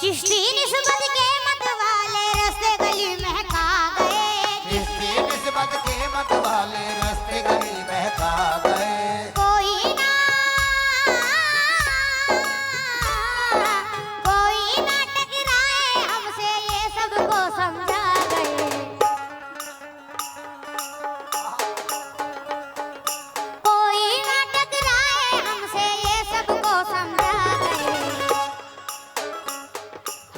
चिश्ती निस्बत के मत वाले रास्ते गली महका गए। चिश्ती निस्बत के मत वाले रास्ते गली महका गए। कोई ना टकराए हमसे ये सबको समझा गए। कोई ना टकराए हमसे ये सबको समझा गए।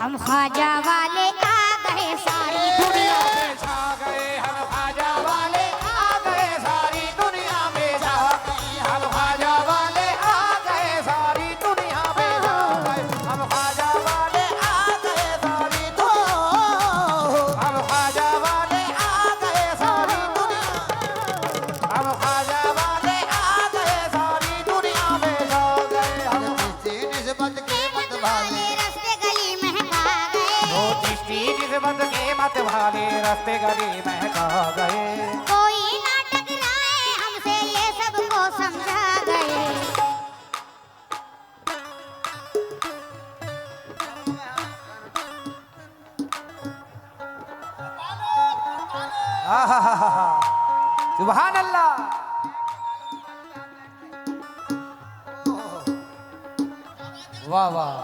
हम ख्वाजा वाले आ गए सारी दुनिया में छा गए। हम ख्वाजा वाले आ गए सारी दुनिया में छा गए। हम ख्वाजा वाले आ गए सारी दुनिया में छा गए। हम ख्वाजा वाले आ गए सारी हम ख्वाजा वाले आ गए सारी दुनिया। हम ख्वाजा वाले आ गए सारी दुनिया में छा गए। हम चिश्ती निस्बत के मत वाले रास्ते गली महका गए। चिश्ती निस्बत के मत वाले रास्ते गली महका गए। कोई ना टकराए हमसे ये सबको समझा गए। सुभान अल्लाह। वाह वाह।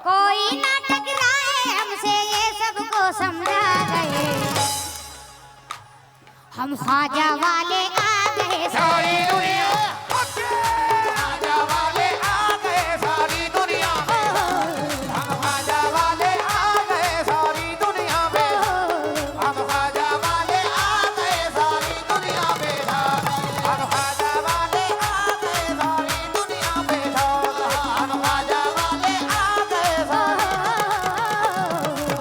कोई ना टकराए हमसे ये सबको समझा गए। हम ख्वाजा वाले आ गए सारी दुनिया। ख्वाजा वाले आ गए सारी दुनिया में। हम ख्वाजा वाले आ गए सारी दुनिया में। हम ख्वाजा वाले आ गए सारी दुनिया में। हम ख्वाजा वाले आ गए सारी दुनिया में। हम ख्वाजा वाले आ गए सारी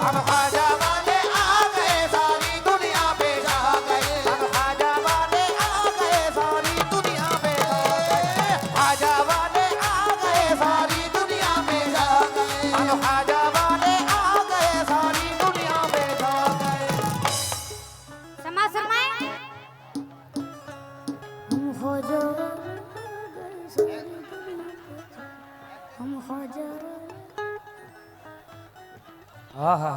हम ख्वाजा वाले आ गए सारी दुनिया में जा गए। हम ख्वाजा वाले आ गए सारी दुनिया में जा गए। ख्वाजा वाले आ गए सारी दुनिया में जा गए। हम ख्वाजा वाले आ गए सारी दुनिया में जा गए। समा सरमाए हम ख्वाजा हम ख्वाजा आहा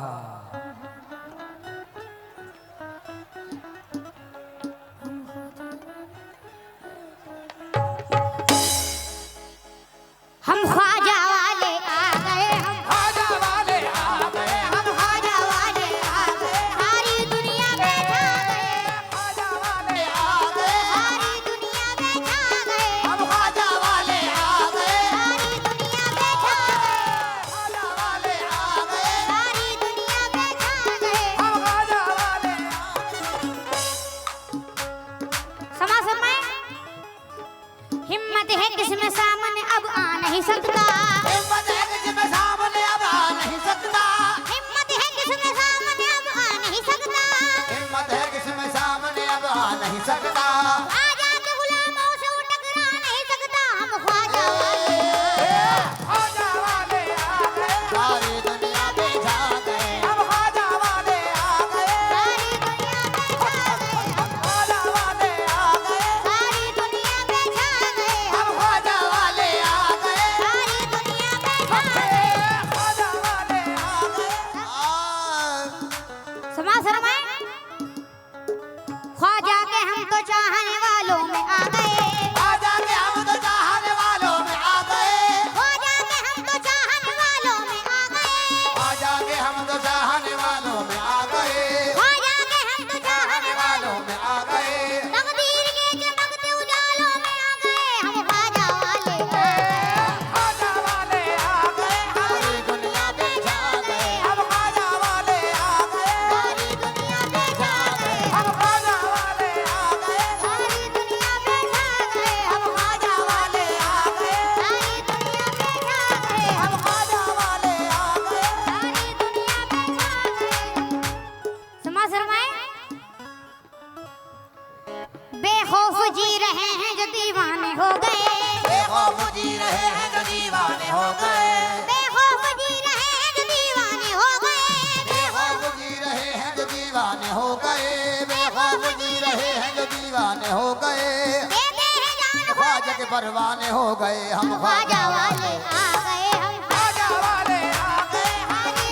हम ख्वाजा वाले आ गए। हम ख्वाजा वाले आ गए। हम ख्वाजा वाले आ गए। सारी दुनिया में छा गए। ख्वाजा वाले आ गए। सारी दुनिया में छा गए। हम ख्वाजा वाले आ गए। सारी दुनिया में छा गए। ख्वाजा वाले आ गए। सारी दुनिया में छा गए। हम ख्वाजा वाले समा सरमाए हिम्मत है किसमें सामने अब आ नहीं सकता। हिम्मत है किसमें सामने अब आ नहीं सकता। हिम्मत है किसमें सामने अब आ नहीं सकता। हिम्मत है किसमें सामने अब आ नहीं सकता। ख्वाजा के गुलामों से वो टकरा नहीं सकता। हम ख्वाजा वाले ख्वाजा वाले आ गए। सारी दुनिया में छा गए। हम ख्वाजा वाले आ गए। सारी दुनिया में छा गए। हम ख्वाजा वाले आ गए। सारी दुनिया में छा गए। हम ख्वाजा वाले आ गए। सारी दुनिया में छा गए। ख्वाजा वाले आ गए। समा सरमाए ख्वाजा के हम तो चाहने वालों में आ गए। ख्वाजा के हम तो चाहने वालों में आ गए। ख्वाजा के हम तो चाहने वालों में आ गए। ख्वाजा के हम तो चाहने वालों में आ गए। ख्वाजा के हम तो चाहने वालों में आ गए। तकदीर के चमकते उजालों में आ गए। हम ख्वाजा वाले आ गए। ख्वाजा वाले आ गए। सारी दुनिया में छा गए। हम ख्वाजा वाले आ गए। सारी दुनिया में छा गए। हम ख्वाजा वाले आ गए। सारी दुनिया में छा गए। हम ख्वाजा वाले आ गए। सारी दुनिया में छा गए। हम ख्वाजा वाले आ गए। सारी दुनिया में छा गए। समा सरमाए बेखौफ जी रहे हैं जो दीवाने हो गए। बेखौफ जी रहे हैं जो दीवाने हो गए। बेखौफ जी रहे हैं जो दीवाने हो गए। बेखौफ जी रहे हैं जो दीवाने हो गए। बेखौफ जी रहे हैं जो दीवाने हो गए। देते हैं जान ख्वाजा के परवाने हो गए। हम ख्वाजा वाले आ गए। हम ख्वाजा वाले आ गए। सारी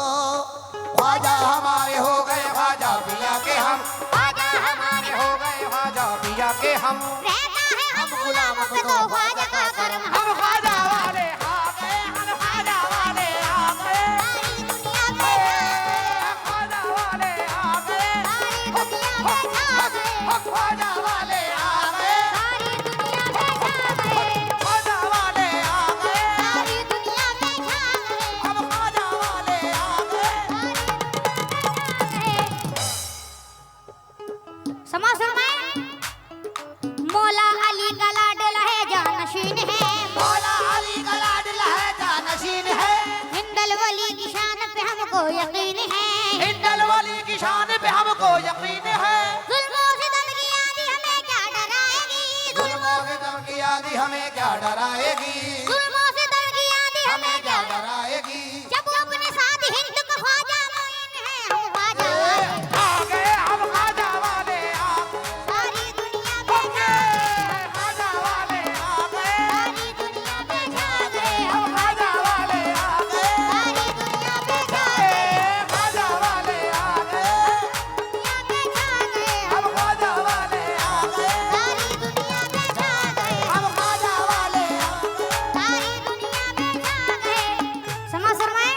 ख्वाजा हमारे हो गए ख्वाजा पिया के हम ख्वाजा हमारे हो गए ख्वाजा पिया के हम रहता है हम गुलामों पे तो ख्वाजा का करम हम ख्वाजा वाले आ गए हम ख्वाजा वाले आ गए सारी दुनिया पे ख्वाजा वाले आ गए सारी दुनिया पे छा गए ख्वाजा वाले आ गए सारी दुनिया पे छा गए ख्वाजा वाले आ गए सारी दुनिया पे छा गए हम ख्वाजा वाले आ गए समा फरमाए मौला अली का लाडला है जानशीन है मौला अली का लाडला है जानशीन है हिंदल वली की शान पे हमको यकीन है हिंदल वाली की शान पे हमको यकीन है जुल्मों से दम की आंधी हमें क्या डराएगी जुल्मों की दम की आंधी हमें क्या डराएगी जुल्मों से दम की आंधी हमें हमें क्या क्या डराएगी जब अपने साथ हिंद का ख्वाजा मोइन है हम ख्वाजा वाले आ गए हम ख्वाजा वाले आ सारी दुनिया पे छा गए ख्वाजा वाले आ गए सारी दुनिया पे छा गए हम ख्वाजा वाले आ गए सारी दुनिया पे छा गए ख्वाजा वाले आ गए दुनिया पे छा गए हम ख्वाजा वाले आ गए सारी दुनिया पे छा गए हम ख्वाजा वाले आ सारी दुनिया पे छा गए समा फरमाए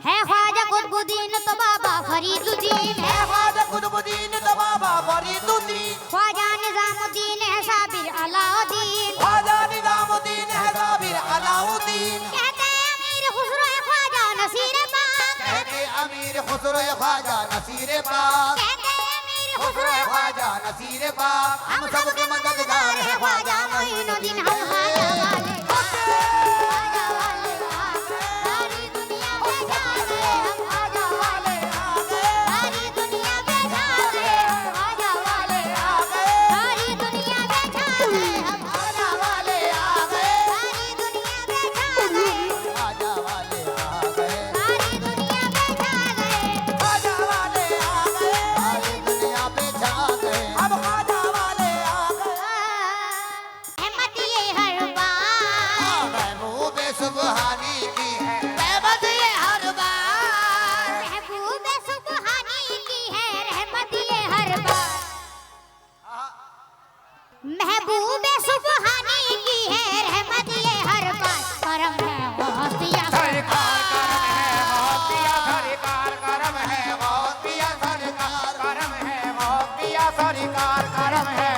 है ख्वाजा कुतुबुद्दीन तो बाबा फरीदुद्दीन है ख्वाजा कुतुबुद्दीन तो बाबा फरीदुद्दीन ख्वाजा निजामुद्दीन है साबिर अलाउद्दीन ख्वाजा निजामुद्दीन है साबिर अलाउद्दीन कहते हैं अमीर खुसरो है ख्वाजा नसीर पाक कहते अमीर खुसरो ख्वाजा नसीर पाक कहते हैं अमीर खुसरो खुसरो ख्वाजा नसीर पाक हम सबके मददगार है ख्वाजा मोइनुद्दीन हम ख्वाजा वाले ख्वाजा वाले सारी दुनिया पे छा गए हम ख्वाजा वाले सारी दुनिया पे छा गए हम ख्वाजा वाले सारी दुनिया पे छा गए हम ख्वाजा वाले सारी दुनिया पे छा गए ख्वाजा वाले आ गए सारी दुनिया पे छा गए ख्वाजा वाले आ गए सारी दुनिया पे छा गए हम ख्वाजा वाले आ गए अहमद ये हर बार महबूब सुबहानी की है रहमत ये हर बार महबूब सुबहानी की है रहमत ये हर बार महबूब सुबहानी की है रहमत ये हर बार करम है गौसिया सरकार करम है गौसिया सरकार करम है गौसिया सरकार करम है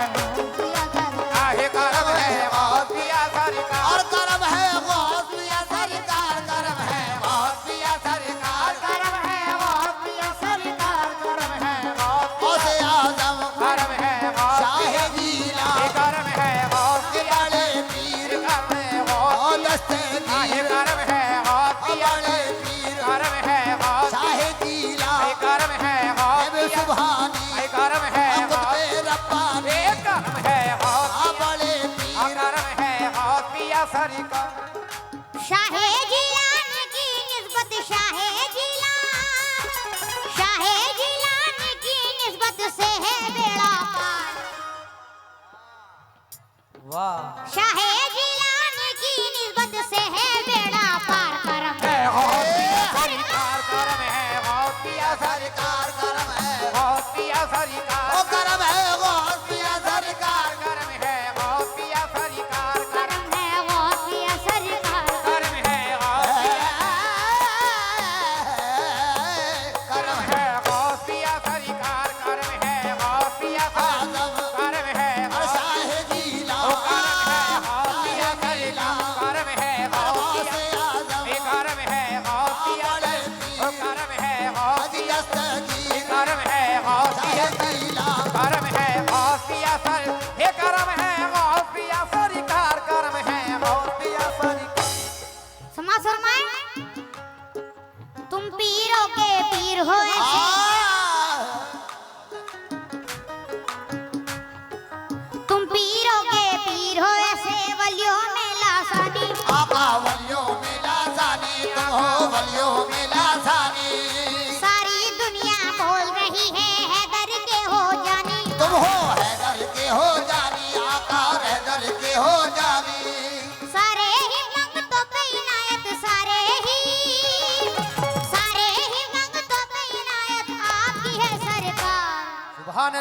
आहे करम है गौसिया सरकार और करम है गौसिया सरकार करम है गौसिया सरकार करम है गौसिया सरकार करम है गौसे आजम करम है शाहे जीला करम है गौसिया बड़े पीर करम है गौदस्ते आहे करम है गौसिया बड़े पीर करम है शाहे जीला करम है गौसिया सुभानी करम है रब्बानी करम है बड़े पीर करम है गौसिया सरकार शाहे जिलान की निस्बत शाहे जिलान की निस्बत से है बेड़ा पार वाह शाहे जिलान की निस्बत से है बेड़ा पार करम है गौसिया सरकार करम है गौसिया सरकार करम है गौसिया सरकार ओ करम है गौसिया सरकार करम है गौसिया सरकार करम है गौसिया सरकार करम है करम है गौसिया सरकार करम है गौसिया करम है शाहे जीला करम है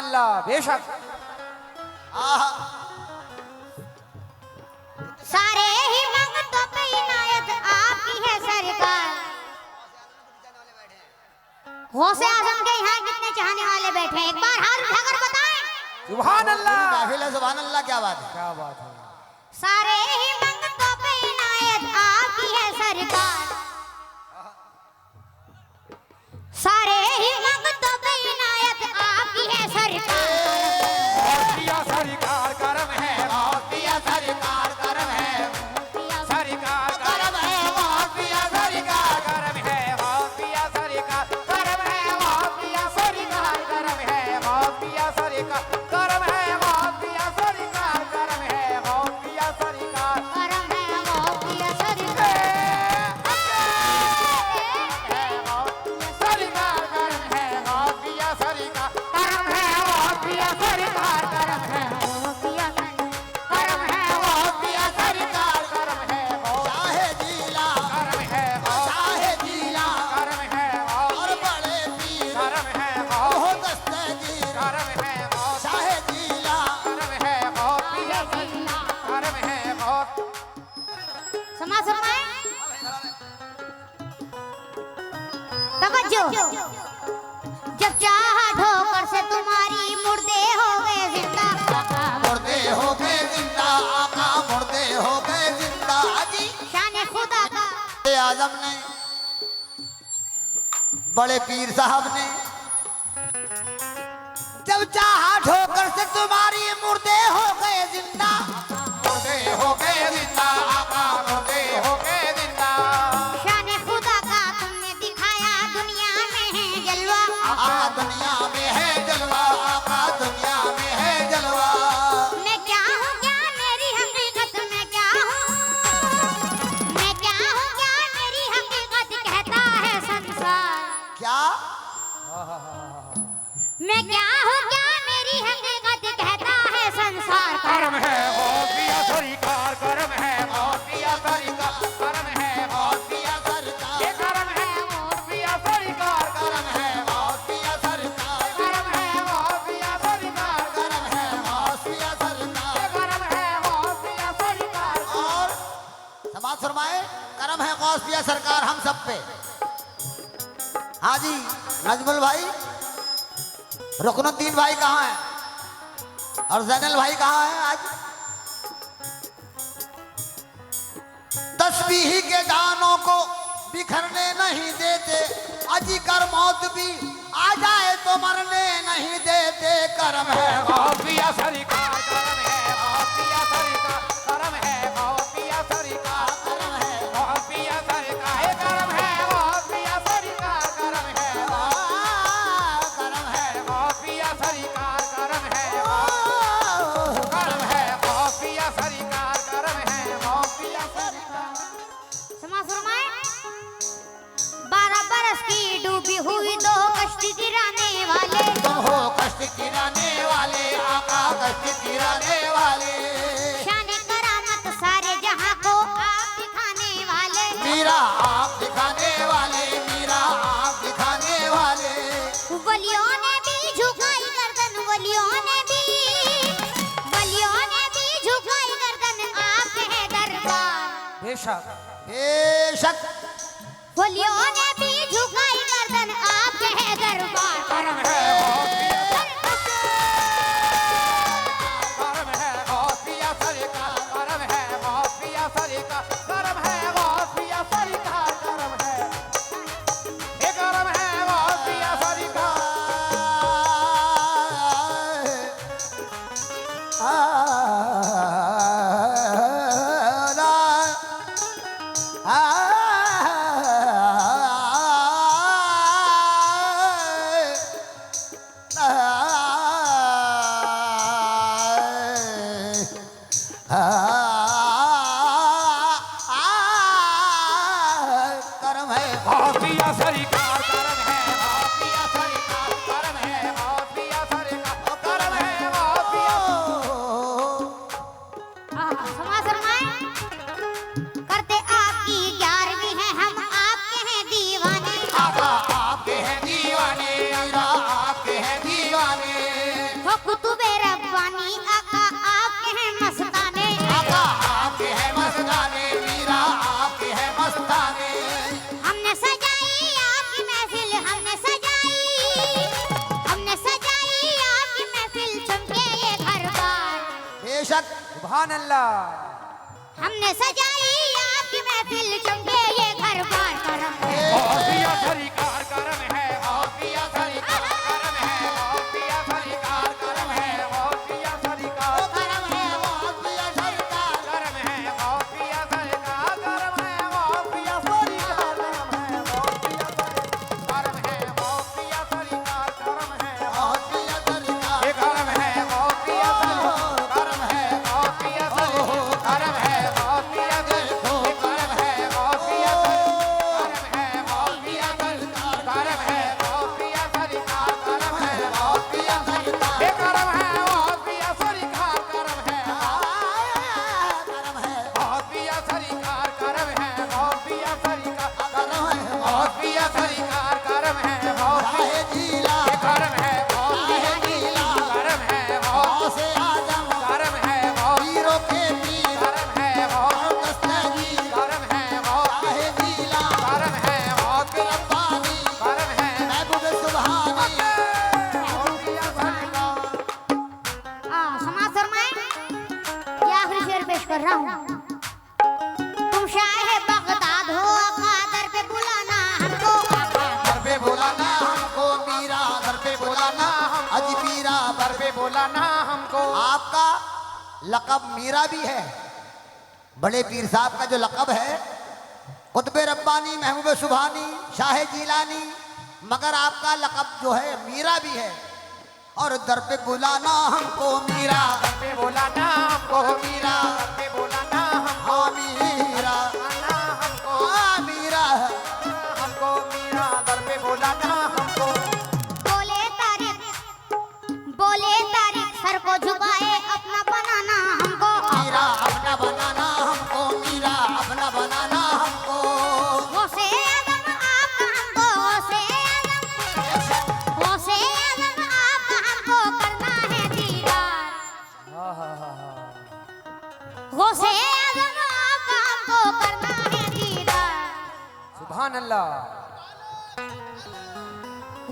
अल्लाह बेशक। आहा सारे ही मंगतों पे इनायत आपकी है सरकार। गौसे आजम के यहाँ कितने चाहने वाले बैठे हैं, एक बार हाथ उठाकर बताएं। सुभान अल्लाह। महफिल है, सुभान अल्लाह। क्या बात है, क्या बात है। सारे ही मंगतों पे इनायत आपकी है सरकार। सारे ही मंगतों पे इनायत आपकी है सरकार। पिया सरकार करम है, पिया सरकार करम है, सरकार करम है, पिया सरकार करम है, पिया सरकार करम है, पिया सरकार करम है, पिया सरकार करम है, पिया सरकार करम है, पिया सरकार करम है वो पिया सरकार। चाहे जिला चाहे जिला और बड़े पीर हो दस्तगीर। चाहे जिला समाज फरमाएं। तवज्जो। जब चाहा ठोकर से तुम्हारी मुर्दे हो गए जिंदा। मुर्दे हो गए जिंदा, आका मुर्दे हो गए जिंदा। जी शान खुदा का आजम ने, बड़े पीर साहब ने जब चाहा ठोकर से तुम्हारी मुर्दे हो गए जिंदा। मुर्दे हो गए जिंदा, आका मुर्दे हो गए जिंदा। शान खुदा का तुमने दिखाया दुनिया में है जलवा। आका दुनिया में है जलवा, आका दुनिया में है जलवा। मैं क्या हूँ क्या मेरी हकीकत में क्या हूँ। मैं क्या हूँ क्या मेरी हकीकत कहता है संसार। क्या मैं क्या हूँ क्या मेरी हकीकत कहता है संसार। करम है पिया सरकार करम है, पिया सरकार करम है, पिया सरकार ये करम है पिया सरकार करम है, पिया सरकार करम है पिया सरकार करम है, पिया सरकार। करम है पिया सरकार। और समाज फरमाए, करम है गौस पिया सरकार हम सब पे। हाँ जी नजमुल भाई, रुकनुद्दीन भाई कहाँ है और जैनल भाई कहाँ है? आज तस्बीह के दानों को बिखरने नहीं देते, अजी कर मौत भी आ जाए तो मरने नहीं देते। करम है पिया सरकार करम है, पिया सरकार करम है, पिया सरकार करम है पिया सरकार ये करम है पिया सरकार करम है, करम है पिया सरकार करम है, करम है पिया सरकार करम है, पिया सरकार। समाज फरमाएं। 12 बरस की डूबी हुई दो कश्ती गिराने वाले। तुम हो कष्ट गिराने वाले, आका कष्ट गिराने वाले। शान करामत सारे जहां को आप दिखाने वाले। मीरा आप दिखाने वाले, मीरा आप दिखाने वाले। वलियों ने भी झुकाई गर्दन, वलियों ने भी झुकाई गर्दन आपके है दरबार। बेशक बेशक वलियों ने भी झुकाई गर्दन आपके है दरबार। करम है पिया सरकार करम है, पिया सरकार करम है, पिया सरकार करम है, ये करम है पिया सरकार। करम है पिया सरकार करम है, पिया सरकार करम है, पिया सरकार करम है, पिया समाज फरमाएं। करते आपकी 11वीं है हम आपके हैं दीवाने। आका आपके हैं दीवाने, मीरा आपके हैं दीवाने। सुभान अल्लाह। हमने सजाई आपकी महफिल, चमके ये घर बार करम है। गौसिया सरकार करम है, गौसिया सरकार करम है, गौसिया सरकार करम है, गौसिया सरकार करम है गौसिया सरकार करम है, गौसिया सरकार करम है, गौसिया सरकार करम है, गौसिया सरकार करम है, गौसिया सरकार करम है, गौसिया सरकार ये करम है, गौसिया सरकार करम है, गौसिया सरकार करम है, गौसिया देखो करम है, गौसिया करम है, गौसिया सरकार करम है, गौसिया सरकार करम है, गौसिया सरकार ये करम है, गौसिया सरकार करम है, करम है गौसिया सरकार करम है, गौसिया सरकार करम है गौसिया सरकार करम है, गौसिया चाहे जिला करम है, गौसिया करम है, गौसे आजम करम है, गौसिया वीरों के वीर करम है, गौसिया दस्तगीर करम है, गौसिया चाहे जिला करम है, गौसिया रब्बानी करम है, महबूब सुभानी गौसिया सरकार समाज फरमाए, ये आखिरी शेर पेश कर रहा हूँ। तुम शाहे बगदाद हो, आका दर पे बुलाना हमको, आका घर पे बुलाना हमको मीरा घर पे बुलाना अज पीरा घर पे बुलाना हमको। आपका लक़ब मीरा भी है, बड़े पीर साहब का जो लक़ब है कुतुब रब्बानी महबूब सुभानी शाह जीलानी, मगर आपका लक़ब जो है मीरा भी है। और दर पे बुलाना हमको मीरा घर पे बुलाना हमको, मीरा घर पे बुलाना हमको, हाँ मीरा बुलाना हमको, हाँ मीरा हमको मीरा घर पे बुलाना हमको। बोले तारीख सर को झुकाए, अपना बनाना हमको, मीरा अपना बनाना हमको मीरा अपना बनाना हमको गौसे आज़म आपका हमको, गौसे आज़म आपका हमको करना है दीदार, गौसे आज़म आपका हमको करना है दीदार, सुभान अल्लाह।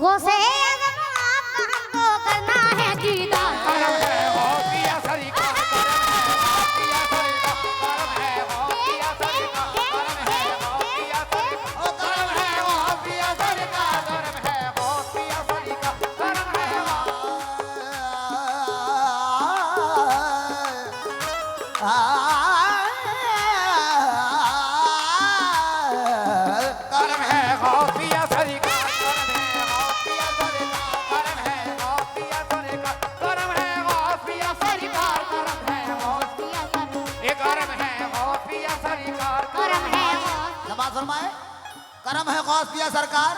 गौसे आज़म आपका हमको करना है दीदार। करम है, गौसिया सरकार करम है, गौसिया सरकार करम है, गौसिया सरकार करम है, गौसिया सरकार करम है, गौसिया सरकार करम है, गौसिया सरकार करम है, करम है, गौसिया सरकार करम है, गौसिया सरकार करम है, गौसिया सरकार करम है, गौसिया सरकार करम है, गौसिया ये करम है, गौसिया सरकार करम है नमाज फरमाए करम है गौस पिया सरकार।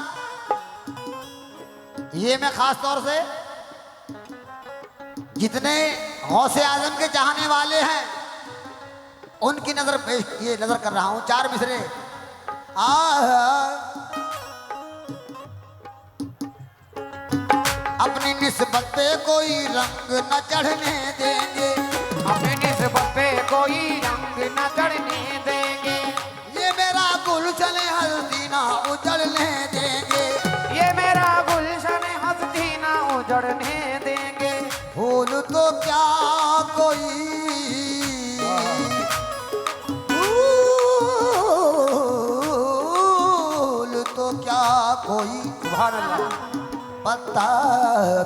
ये मैं खास तौर से जितने गौसे आजम के चाहने वाले हैं उनकी नजर पेश ये नजर कर रहा हूं। चार मिसरे अपनी निस्बत पे कोई रंग न चढ़ने देंगे, अपनी निस्बत पे कोई रंग न चढ़ने देंगे, ये मेरा गुलशन हल्दी ना उजड़ने देंगे, ये मेरा गुलशन हंसती ना उजड़ने देंगे, फूल तो क्या कोई फूल तो क्या कोई सुभान अल्लाह। पत्ता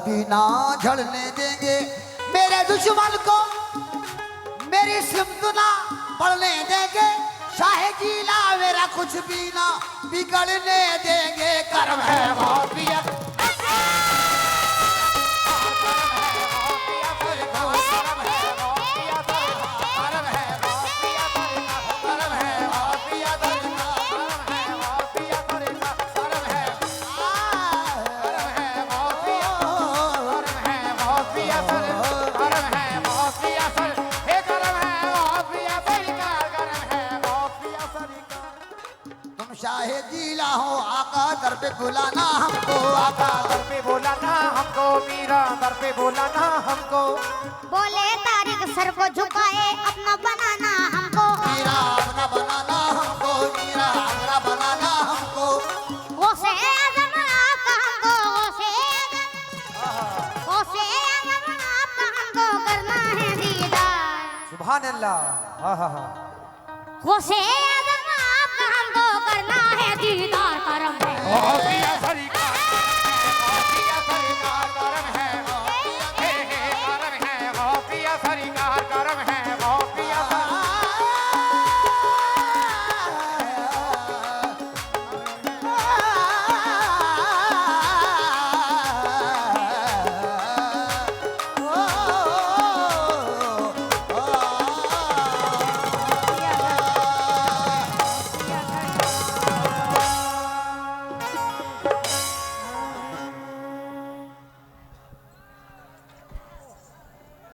भी ना झड़ने देंगे, मेरे दुश्मन को मेरी सिमत ना पढ़ने देंगे, शाहे जीला मेरा कुछ भी ना बिगड़ने देंगे। करम है गौसिया तुम शाहे जीला हो आका दर पे बुलाना हमको, आका दर पे बोलाना हमको, मीरा दर पे बोलाना हमको, बोले तारीख सर को झुकाए, अपना बनाना हमको, मीरा अपना बनाना हमको, मीरा अपना बनाना हमको, गौसे आज़म आपका हमको, गौसे आज़म आपका हमको करना है दीदार। सुभान अल्लाह। हाँ हाँ हाँ। खुशे आजम आपका हमको करना है दीदार करम है। किया सरकार, किया सरकार का